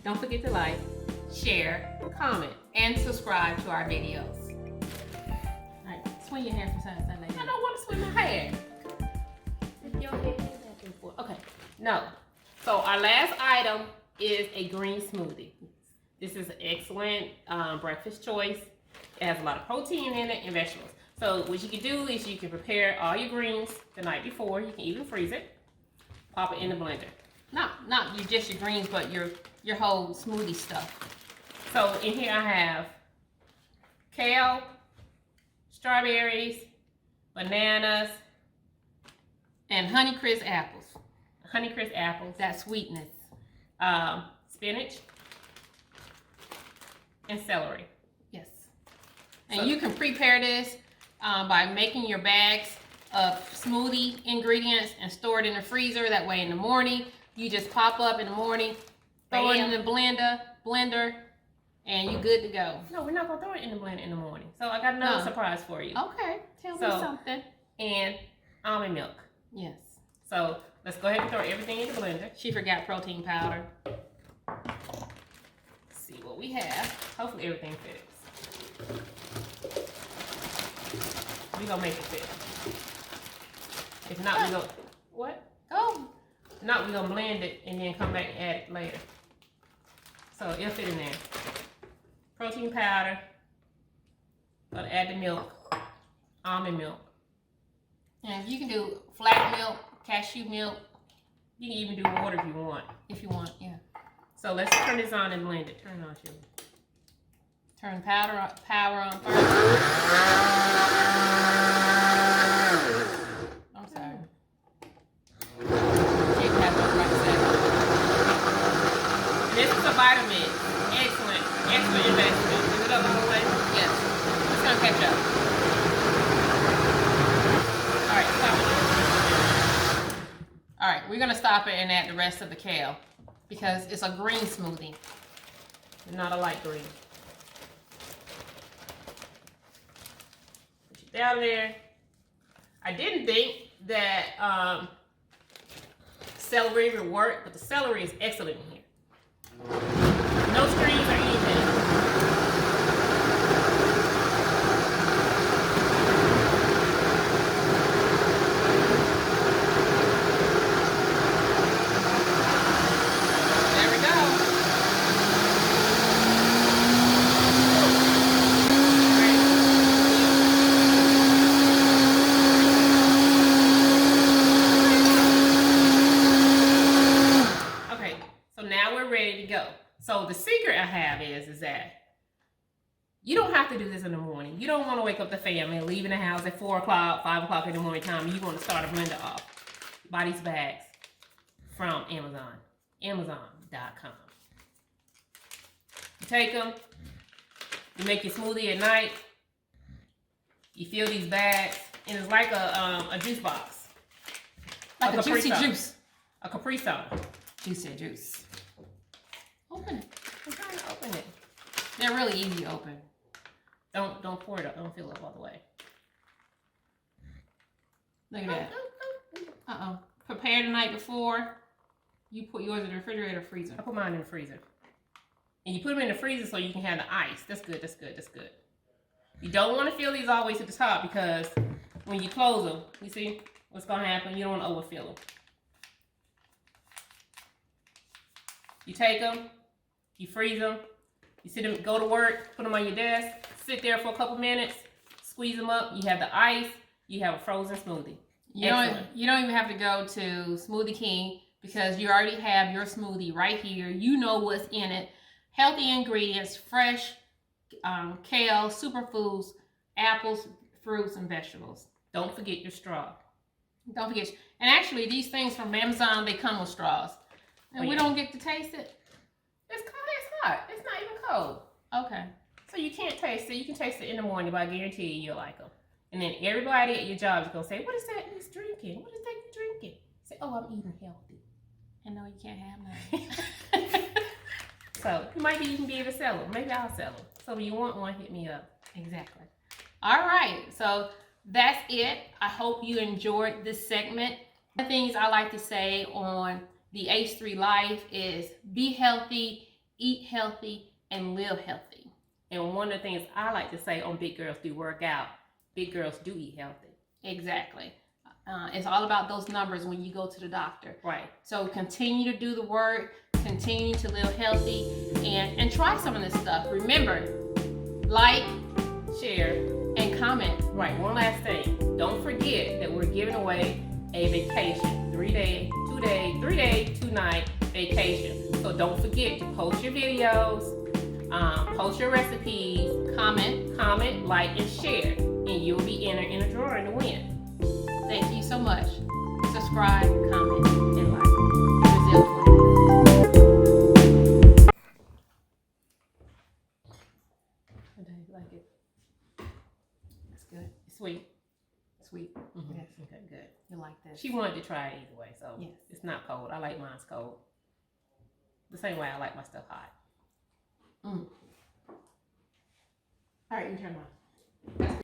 Don't forget to like, share, comment, and subscribe to our videos. Alright, swing your hair from side to side like that. I don't want to swing my hair. If your hair is back and forth. Okay, no. So our last item is a green smoothie. This is an excellent breakfast choice. It has a lot of protein in it and vegetables. So what you can do is you can prepare all your greens the night before. You can even freeze it. Pop it in the blender. Not just your greens, but your whole smoothie stuff. So in here I have kale, strawberries, bananas, and Honeycrisp apples. Honeycrisp apples, that sweetness. Spinach and celery. Yes. And so, you can prepare this by making your bags of smoothie ingredients and store it in the freezer. That way in the morning, you just pop up in the morning, throw it in the blender, and you're good to go. No, we're not going to throw it in the blender in the morning. So I got another surprise for you. Okay, tell me something. And almond milk. Yes. So let's go ahead and throw everything in the blender. She forgot protein powder. Let's see what we have. Hopefully everything fits. We're going to make it fit. If not, we're going to... What? Oh. If not, we're going to blend it and then come back and add it later. So it'll fit in there. Protein powder. Going to add the milk. Almond milk. And you can do flat milk, cashew milk. You can even do water if you want. If you want, yeah. So let's turn this on and blend it. Turn it on, Shelby. Turn power on first. I'm sorry. This is a vitamin. Excellent investment. Is it up all the way? Yes. It's gonna catch up. Alright, stop it. Alright, we're gonna stop it and add the rest of the kale because it's a green smoothie, not a light green. Put it down there. I didn't think that celery would work, but the celery is excellent in here. No strings or anything. There we go. Okay, so now we're ready to go. So the secret I have is that you don't have to do this in the morning. You don't want to wake up the family, leaving the house at 4 o'clock, 5 o'clock in the morning time. You want to start a blender off. Buy these bags from Amazon. Amazon.com. You take them. You make your smoothie at night. You fill these bags, and it's like a juice box. Like a juicy juice. A Capri Soda. Juicy juice. Open it. I'm trying to open it. They're really easy to open. Don't pour it up. Don't fill it up all the way. Look at that. Uh-oh. Prepare the night before. You put yours in the refrigerator or freezer. I put mine in the freezer. And you put them in the freezer so you can have the ice. That's good. That's good. That's good. You don't want to fill these all the way to the top because when you close them, you see what's going to happen? You don't want to overfill them. You take them. You freeze them. You sit them, go to work, put them on your desk, sit there for a couple minutes, squeeze them up. You have the ice. You have a frozen smoothie. You don't even have to go to Smoothie King because you already have your smoothie right here. You know what's in it. Healthy ingredients, fresh kale, superfoods, apples, fruits, and vegetables. Don't forget your straw. Don't forget. And actually, these things from Amazon, they come with straws. And we don't get to taste it. It's cold. It's hot. It's not even cold. Okay. So you can't taste it. You can taste it in the morning, but I guarantee you, you'll like them. And then everybody at your job is going to say, what is that he's drinking? What is that you're drinking? Say, oh, I'm eating healthy. And no, you can't have none. So you might even be able to sell them. Maybe I'll sell them. So when you want one, hit me up. Exactly. All right. So that's it. I hope you enjoyed this segment. The things I like to say on the H3 Life is be healthy, eat healthy, and live healthy. And one of the things I like to say on Big Girls Do Work Out, big girls do eat healthy. Exactly. It's all about those numbers when you go to the doctor. Right. So continue to do the work, continue to live healthy, and try some of this stuff. Remember, like, share, and comment. Right. One last thing. Don't forget that we're giving away a vacation. 3-day, 3-day, 2-night vacation. So don't forget to post your videos, post your recipes, comment, like, and share. And you'll be entered in a drawing to win. Thank you so much. Subscribe, comment, and like. Brazil twins. Like it. It's good. It's sweet. Sweet. Mm-hmm. Yes. Okay, good. You like this? She wanted to try it either way, so yes. It's not cold. I like mine's cold. The same way I like my stuff hot. All right, you turn on.